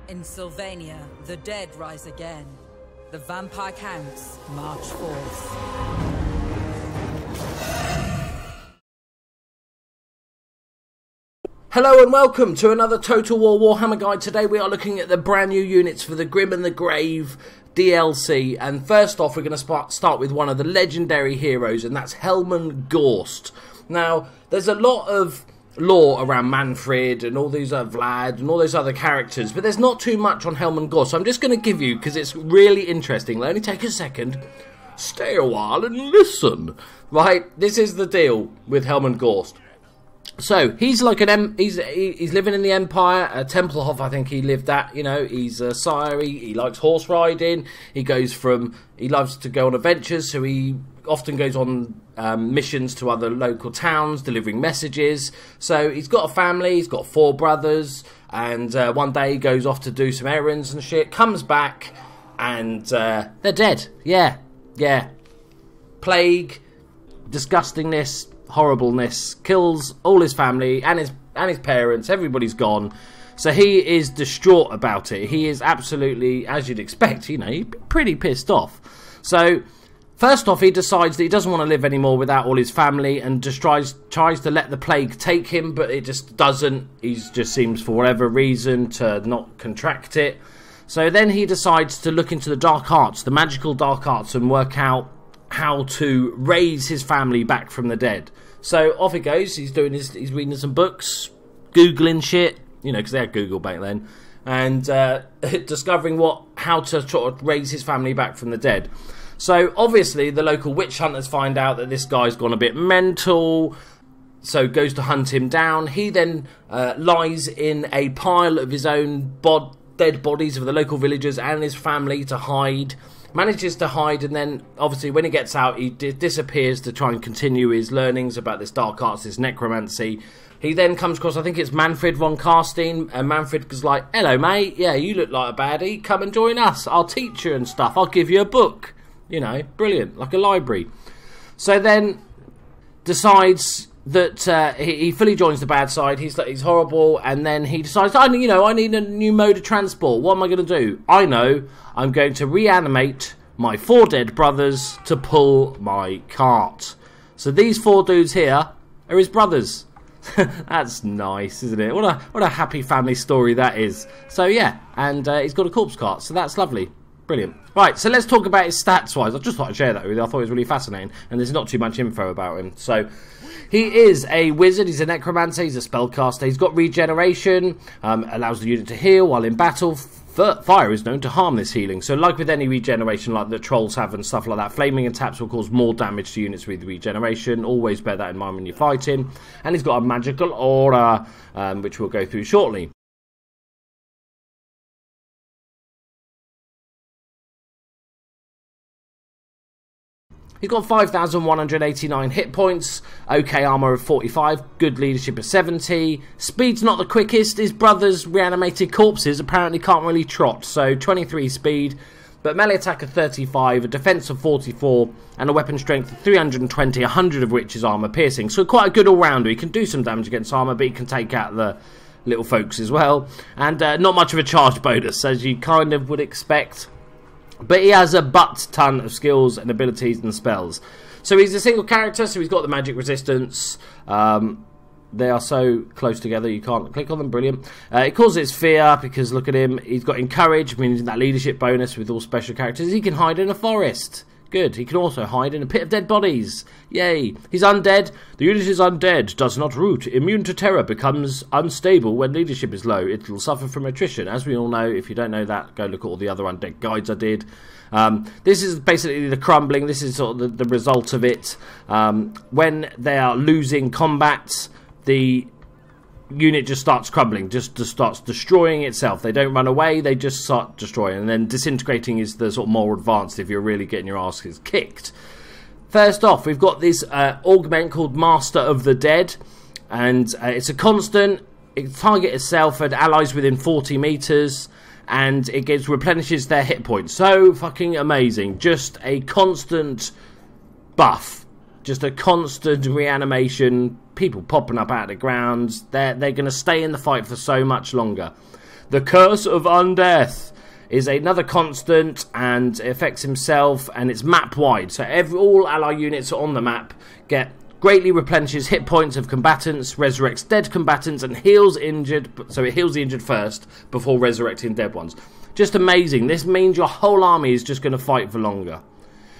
In Sylvania, the dead rise again. The vampire counts march forth. Hello and welcome to another Total War Warhammer guide. Today we are looking at the brand new units for the Grim and the Grave DLC. And first off, we're going to start with one of the legendary heroes, and that's Helman Ghorst. Now, there's a lot of lore around Manfred and all these Vlad and all those other characters, but there's not too much on Helman Ghorst. So I'm just going to give you, because it's really interesting, let me take a second, stay a while and listen. Right, this is the deal with Helman Ghorst. So he's like he's living in the Empire, Tempelhof, I think he lived at. You know, he's a sire. He likes horse riding. He loves to go on adventures, so he often goes on missions to other local towns, delivering messages. So he's got a family. He's got 4 brothers, and one day he goes off to do some errands and shit. Comes back, and they're dead. Yeah. Plague, disgustingness, horribleness, kills all his family and his parents. Everybody's gone, so he is distraught about it. He is absolutely, as you'd expect, you know, he'd be pretty pissed off. So first off, he decides that he doesn't want to live anymore without all his family, and just tries to let the plague take him, but it just doesn't. He just seems, for whatever reason, to not contract it. So then he decides to look into the dark arts, the magical dark arts, and work out how to raise his family back from the dead. So off he goes. He's reading some books, googling shit, you know, because they had Google back then, and discovering how to sort of raise his family back from the dead. So obviously the local witch hunters find out that this guy's gone a bit mental, so goes to hunt him down. He then lies in a pile of his own dead bodies of the local villagers and his family to hide. Manages to hide, and then obviously when he gets out, he disappears to try and continue his learnings about this dark arts, this necromancy. He then comes across, I think it's Manfred von Carstein, and Manfred goes like, "Hello mate, yeah, you look like a baddie, come and join us, I'll teach you and stuff, I'll give you a book." You know, brilliant, like a library. So then decides that he fully joins the bad side. He's horrible, and then he decides, I need a new mode of transport. What am I going to do? I know, I'm going to reanimate my 4 dead brothers to pull my cart. So these 4 dudes here are his brothers. That's nice, isn't it? What a happy family story that is. So yeah, and he's got a corpse cart, so that's lovely. Brilliant. Right, so let's talk about his stats wise. I just thought I'd share that with you. I thought it was really fascinating, and there's not too much info about him. So he is a wizard, he's a necromancer, he's a spellcaster, he's got regeneration, allows the unit to heal while in battle. Fire is known to harm this healing, so like with any regeneration like the trolls have and stuff like that, flaming attacks will cause more damage to units with regeneration. Always bear that in mind when you're fighting. And he's got a magical aura, which we'll go through shortly. He's got 5,189 hit points, okay armour of 45, good leadership of 70. Speed's not the quickest. His brother's reanimated corpses apparently can't really trot, so 23 speed. But melee attack of 35, a defense of 44, and a weapon strength of 320, 100 of which is armour piercing. So quite a good all-rounder. He can do some damage against armour, but he can take out the little folks as well. And not much of a charge bonus, as you kind of would expect. But he has a butt-ton of skills and abilities and spells. So he's a single character, so he's got the magic resistance. They are so close together, you can't click on them. Brilliant. It causes fear, because look at him. He's got encourage, meaning that leadership bonus with all special characters. He can hide in a forest. Good. He can also hide in a pit of dead bodies. Yay. He's undead. The unit is undead, does not root, immune to terror, becomes unstable when leadership is low. It will suffer from attrition. As we all know, if you don't know that, go look at all the other undead guides I did. This is basically the crumbling. This is sort of the result of it. When they are losing combat, the unit just starts crumbling, just starts destroying itself. They don't run away, they just start destroying, and then disintegrating is the sort of more advanced if you're really getting your asses kicked. First off, we've got this augment called Master of the Dead, and it's a constant. It targets itself and allies within 40 meters, and it replenishes their hit points. So fucking amazing. Just a constant buff, just a constant reanimation. People popping up out of the ground. They're going to stay in the fight for so much longer. The Curse of Undeath is another constant, and it affects himself, and it's map wide. So all ally units on the map get greatly replenishes hit points of combatants, resurrects dead combatants, and heals injured. So it heals the injured first before resurrecting dead ones. Just amazing. This means your whole army is just going to fight for longer.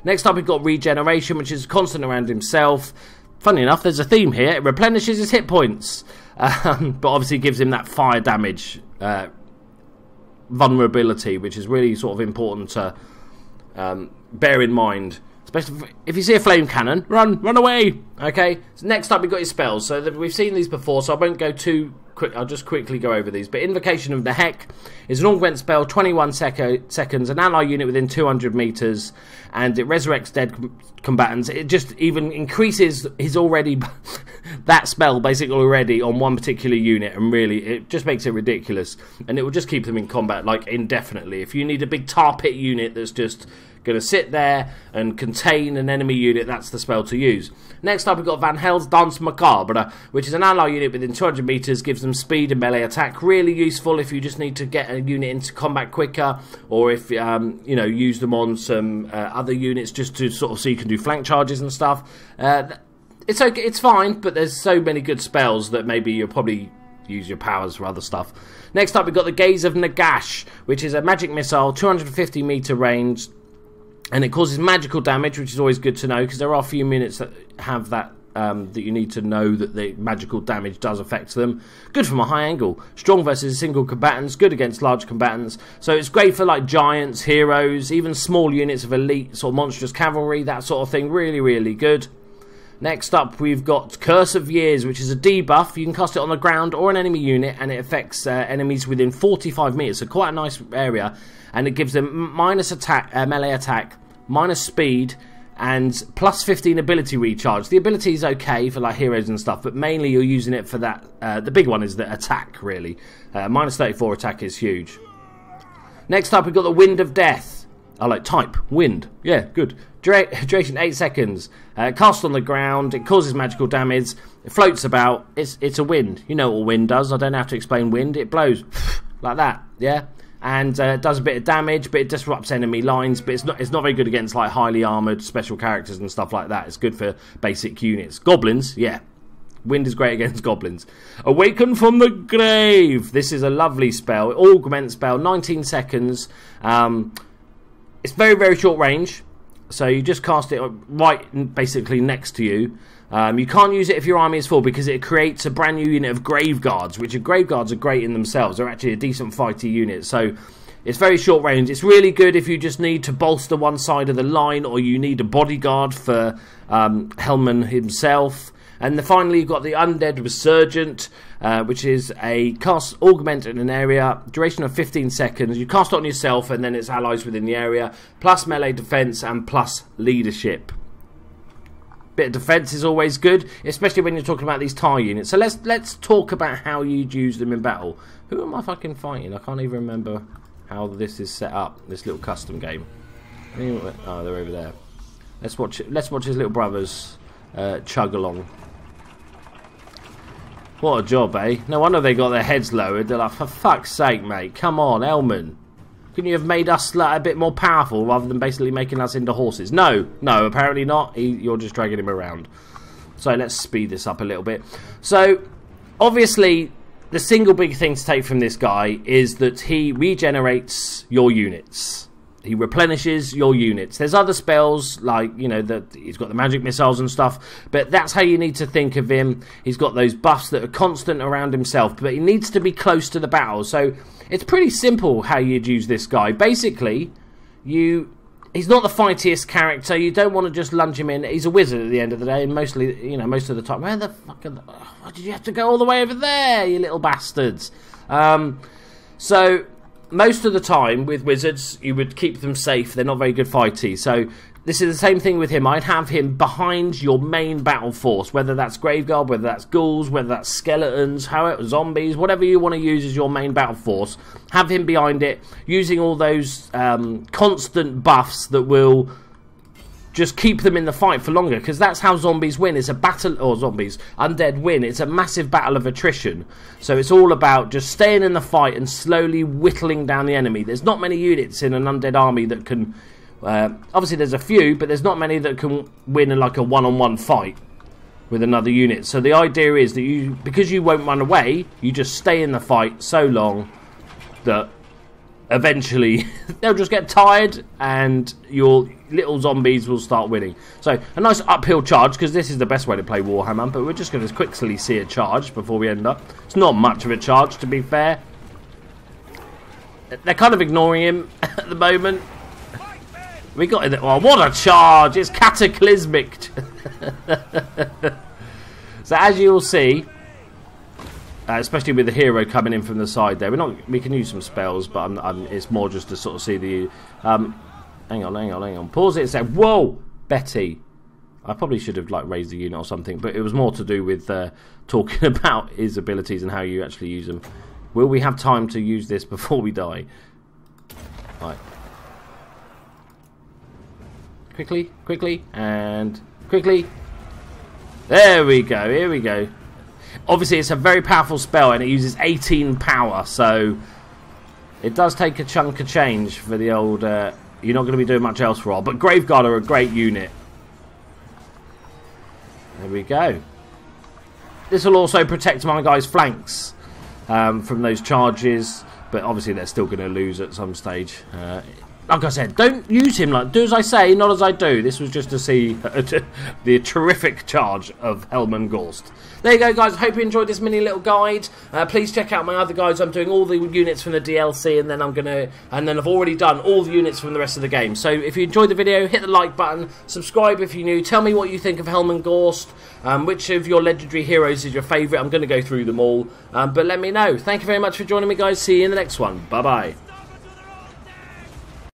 Next up, we've got Regeneration, which is constant around himself. Funny enough, there's a theme here. It replenishes his hit points, but obviously gives him that fire damage vulnerability, which is really sort of important to bear in mind. Especially if you see a flame cannon, run away. Okay. So next up, we've got your spells. So we've seen these before, so I won't go too quick. I'll just quickly go over these. But Invocation of the Heck is an augment spell, 21 seconds, an ally unit within 200 meters, and it resurrects dead combatants. It just even increases his already that spell basically already on one particular unit, and really it just makes it ridiculous. And it will just keep them in combat like indefinitely. If you need a big tar pit unit that's just going to sit there and contain an enemy unit, that's the spell to use. Next up, we've got Van Hel's Danse Macabre, which is an ally unit within 200 meters, gives them speed and melee attack. Really useful if you just need to get a unit into combat quicker, or if you know, use them on some other units just to sort of so you can do flank charges and stuff. It's okay, it's fine, but there's so many good spells that maybe you'll probably use your powers for other stuff. Next up, we've got the Gaze of Nagash, which is a magic missile, 250 meter range. And it causes magical damage, which is always good to know, because there are a few units that have that that you need to know that the magical damage does affect them. Good from a high angle. Strong versus single combatants. Good against large combatants. So it's great for like giants, heroes, even small units of elite sort of monstrous cavalry, that sort of thing. Really, really good. Next up, we've got Curse of Years, which is a debuff. You can cast it on the ground or an enemy unit, and it affects enemies within 45 meters. So quite a nice area. And it gives them minus attack, melee attack, minus speed, and plus 15 ability recharge. The ability is okay for like heroes and stuff, but mainly you're using it for that. The big one is the attack, really. Minus 34 attack is huge. Next up, we've got the Wind of Death. I like type, wind. Yeah, good. Duration 8 seconds. Cast on the ground. It causes magical damage. It floats about. It's a wind. You know what wind does. I don't have to explain wind. It blows like that. Yeah. And does a bit of damage, but it disrupts enemy lines. But it's not very good against like highly armored special characters and stuff like that. It's good for basic units. Goblins, yeah. Wind is great against goblins. Awaken from the Grave. This is a lovely spell. Augment spell, 19 seconds. It's very, very short range. So you just cast it right basically next to you. You can't use it if your army is full because it creates a brand new unit of Grave Guards, which Grave Guards are great in themselves. They're actually a decent fighty unit. So it's very short range. It's really good if you just need to bolster one side of the line, or you need a bodyguard for Helman himself. And finally, you've got the Undead Resurgent, which is a cast augment in an area, duration of 15 seconds. You cast it on yourself and then its allies within the area, plus melee defense and plus leadership. Bit of defense is always good, especially when you're talking about these TIE units. So let's talk about how you'd use them in battle. Who am I fucking fighting? I can't even remember how this is set up, this little custom game. Oh, they're over there. Let's watch his little brothers chug along. What a job, eh? No wonder they got their heads lowered. They're like, for fuck's sake, mate, come on, Helman. Couldn't you have made us like, a bit more powerful rather than basically making us into horses? No, apparently not. You're just dragging him around. So let's speed this up a little bit. So, obviously, the single big thing to take from this guy is that he regenerates your units. He replenishes your units. There's other spells, like, you know, that he's got the magic missiles and stuff, but that's how you need to think of him. He's got those buffs that are constant around himself, but he needs to be close to the battle. So it's pretty simple how you'd use this guy. Basically, he's not the fightiest character. You don't want to just lunge him in. He's a wizard at the end of the day, and mostly, you know, most of the time. Where the fuck? Why did you have to go all the way over there, you little bastards? So most of the time with wizards, you would keep them safe. They're not very good fighty. So this is the same thing with him. I'd have him behind your main battle force, whether that's Graveguard, whether that's ghouls, whether that's skeletons, zombies, whatever you want to use as your main battle force. Have him behind it, using all those constant buffs that will just keep them in the fight for longer, because that's how zombies win. It's a battle, or zombies, undead win. It's a massive battle of attrition. So it's all about just staying in the fight and slowly whittling down the enemy. There's not many units in an undead army that can, obviously there's a few, but there's not many that can win in like a one-on-one fight with another unit. So the idea is that because you won't run away, you just stay in the fight so long that eventually they'll just get tired and your little zombies will start winning. So a nice uphill charge, because this is the best way to play Warhammer, but we're just going to quickly see a charge before we end up. It's not much of a charge, to be fair. They're kind of ignoring him at the moment. We got it. Oh, what a charge! It's cataclysmic. So as you'll see, especially with the hero coming in from the side there, we can use some spells, but it's more just to sort of see the hang on, pause it and say, whoa, Betty. I probably should have like raised the unit or something, but it was more to do with talking about his abilities and how you actually use them. Will we have time to use this before we die? Right, quickly and quickly. There we go, here we go. Obviously, it's a very powerful spell, and it uses 18 power, so it does take a chunk of change for the old... you're not going to be doing much else for a while, but Graveguard are a great unit. There we go. This will also protect my guys' flanks from those charges, but obviously they're still going to lose at some stage. Like I said, don't use him. Do as I say, not as I do. This was just to see the terrific charge of Helman Ghorst. There you go, guys. I hope you enjoyed this mini little guide. Please check out my other guides. I'm doing all the units from the DLC, and then I've already done all the units from the rest of the game. So if you enjoyed the video, hit the like button, subscribe if you're new. Tell me what you think of Helman Ghorst. Which of your legendary heroes is your favourite? I'm going to go through them all, but let me know. Thank you very much for joining me, guys. See you in the next one. Bye bye.